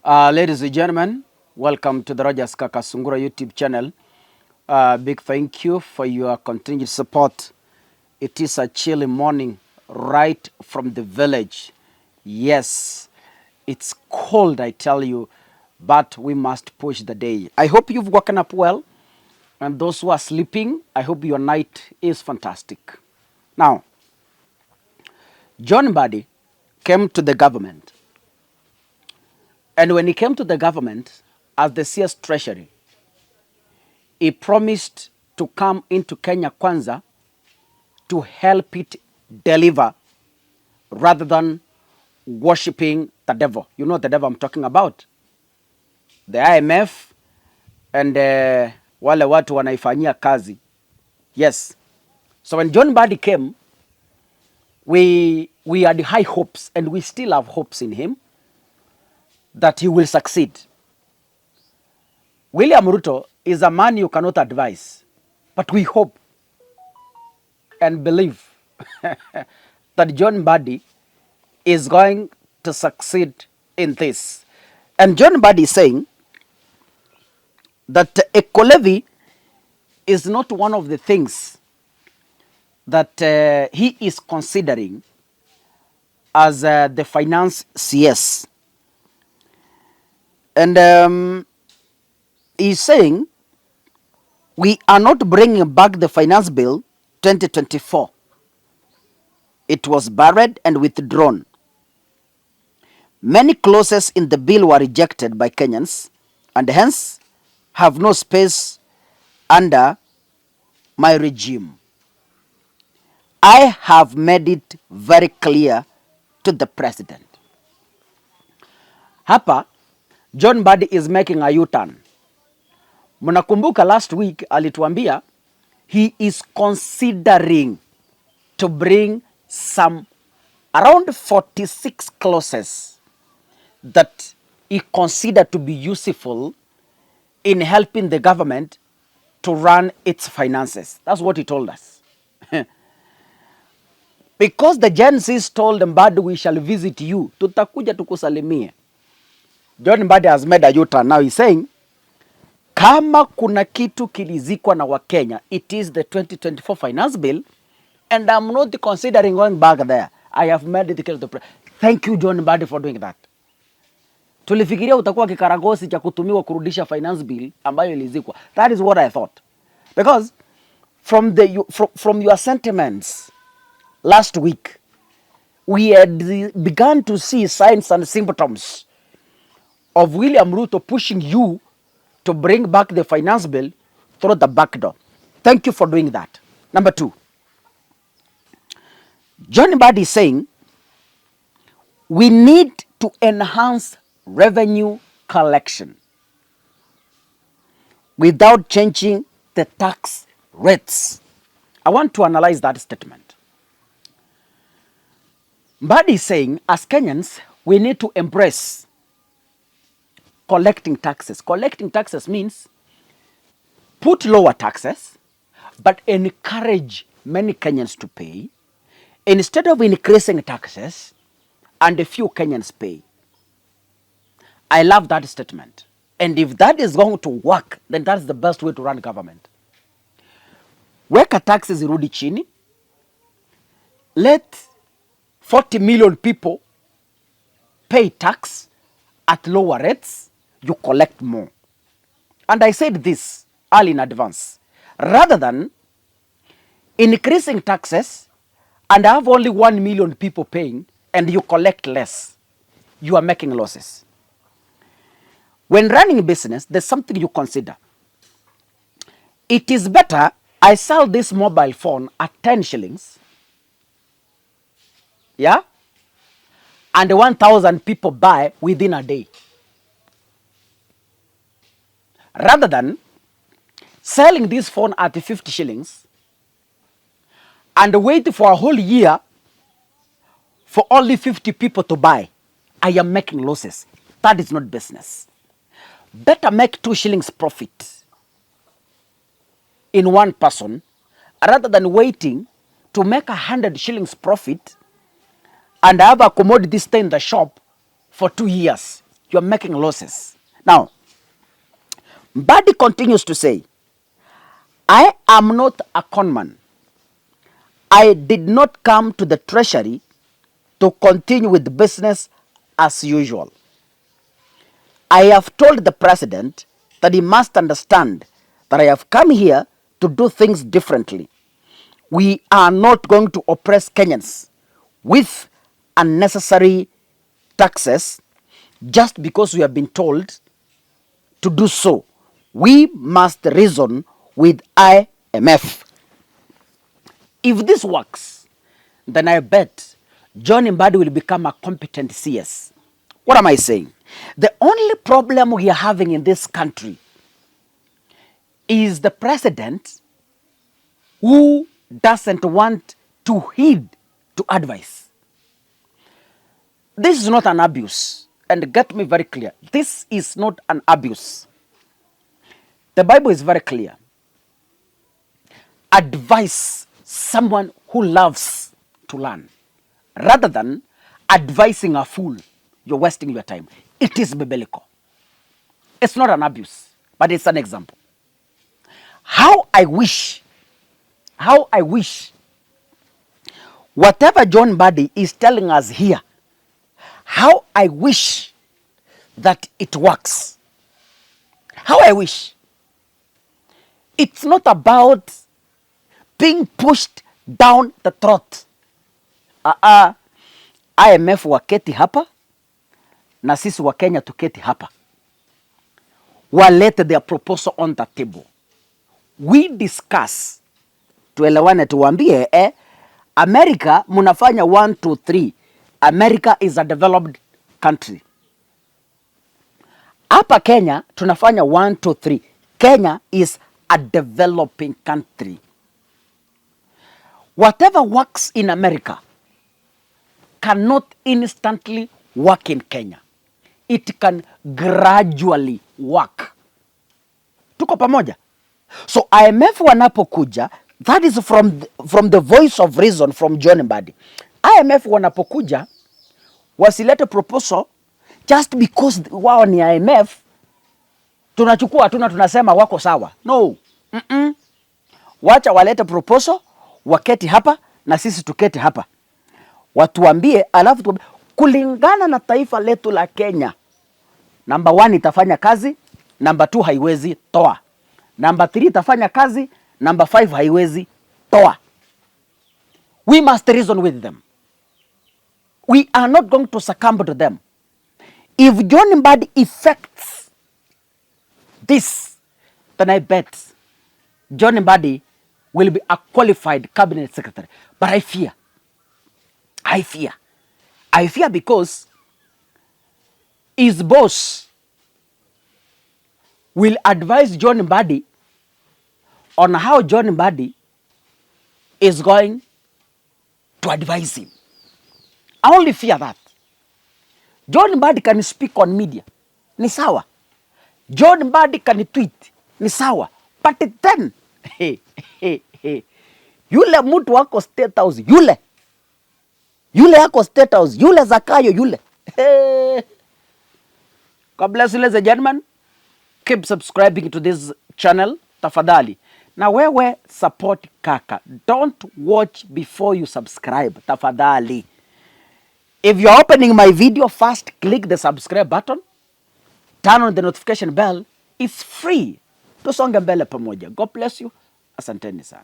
Ladies and gentlemen, welcome to the Rogers Kakasungura YouTube channel. Big thank you for your continued support. It is a chilly morning right from the village. Yes, it's cold, I tell you, but we must push the day. I hope you've woken up well, and those who are sleeping, I hope your night is fantastic. Now, John Mbadi came to the government. And when he came to the government as the CS Treasury, he promised to come into Kenya Kwanza to help it deliver rather than worshipping the devil. You know the devil I'm talking about. The IMF and wale watu wanaifanyia kazi. Yes. So when John Mbadi came, we had high hopes, and we still have hopes in him that he will succeed. William Ruto is a man you cannot advise, but we hope and believe that John Mbadi is going to succeed in this. And John Mbadi is saying that eco levy is not one of the things that he is considering as the finance CS. And he's saying we are not bringing back the finance bill 2024. It was buried and withdrawn. Many clauses in the bill were rejected by Kenyans and hence have no space under my regime. I have made it very clear to the president. Hapa, John Mbadi is making a U-turn. Mnakumbuka last week alituambia he is considering to bring some around 46 clauses that he considered to be useful in helping the government to run its finances. That's what he told us. Because the Gen Zs told Mbadi, we shall visit you, tutakuja tukusalimie. John Mbadi has made a U-turn. Now he's saying, kama kuna kitu kilizikwa na Wakenya, it is the 2024 finance bill, and I'm not considering going back there. I have made it clear to the president. Thank you, John Mbadi, for doing that. Tulifikiria utakuwa kikaragosi cha kutumiwa kurudisha finance bill ambayo ilizikwa. That is what I thought. Because from your sentiments last week, we had begun to see signs and symptoms of William Ruto pushing you to bring back the finance bill through the back door. Thank you for doing that. Number two, John Mbadi is saying we need to enhance revenue collection without changing the tax rates. I want to analyze that statement. Mbadi is saying, as Kenyans, we need to embrace collecting taxes. Collecting taxes means put lower taxes, but encourage many Kenyans to pay instead of increasing taxes and a few Kenyans pay. I love that statement. And if that is going to work, then that's the best way to run government. Weka taxes irudi chini. Let 40 million people pay tax at lower rates. You collect more. And I said this early in advance. Rather than increasing taxes and have only 1 million people paying and you collect less, you are making losses. When running a business, there's something you consider. It is better I sell this mobile phone at 10 shillings, yeah, and 1,000 people buy within a day, rather than selling this phone at 50 shillings and wait for a whole year for only 50 people to buy. I am making losses. That is not business. Better make 2 shillings profit in one person rather than waiting to make 100 shillings profit and have a commodity stay in the shop for 2 years. you're making losses. Now, Mbadi continues to say, I am not a conman. I did not come to the treasury to continue with business as usual. I have told the president that he must understand that I have come here to do things differently. We are not going to oppress Kenyans with unnecessary taxes just because we have been told to do so. We must reason with IMF. If this works, then I bet John Mbadi will become a competent CS. What am I saying? The only problem we are having in this country is the president who doesn't want to heed to advice. This is not an abuse. And get me very clear. This is not an abuse. The Bible is very clear. Advise someone who loves to learn rather than advising a fool. You're wasting your time. It is biblical. It's not an abuse, but it's an example. How I wish whatever John Mbadi is telling us here, how I wish that it works. How I wish. It's not about being pushed down the throat. IMF waketi hapa na sisi wa Kenya tuketi hapa. Walete their proposal on the table. We discuss. Tuelewane tuambie America munafanya 1, 2, 3. America is a developed country. Hapa Kenya tunafanya 1, 2, 3. Kenya is a developing country. Whatever works in America cannot instantly work in Kenya. It can gradually work. Tuko pamoja? So IMF wanapokuja, that is from the voice of reason from John Mbadi. IMF wanapokuja, wasilete proposal just because wao ni IMF, tunachukua tunasema wako sawa. No. Wacha walete proposal, waketi hapa na sisi tuketi hapa. Watuambie, alafu tuambie, kulingana na taifa letu la Kenya, number 1 itafanya kazi, number 2 haiwezi, toa. Number 3 itafanya kazi, number 5 haiwezi, toa. We must reason with them. We are not going to succumb to them. If John Mbadi effects this, then I bet John Mbadi will be a qualified cabinet secretary. But I fear because his boss will advise John Mbadi on how John Mbadi is going to advise him. I only fear that. John Mbadi can speak on media. Ni sawa. John Mbadi can tweet. Ni sawa. But then, yule mtu wako State House, yule yako State House, yule Zakayo, yule. God bless you, ladies and gentlemen. Keep subscribing to this channel, tafadhali. Na wewe support Kaka. Don't watch before you subscribe, tafadhali. If you're opening my video, first click the subscribe button. Turn on the notification bell. It's free. Tusonge mbele pamoja. God bless you. Asanteni sana.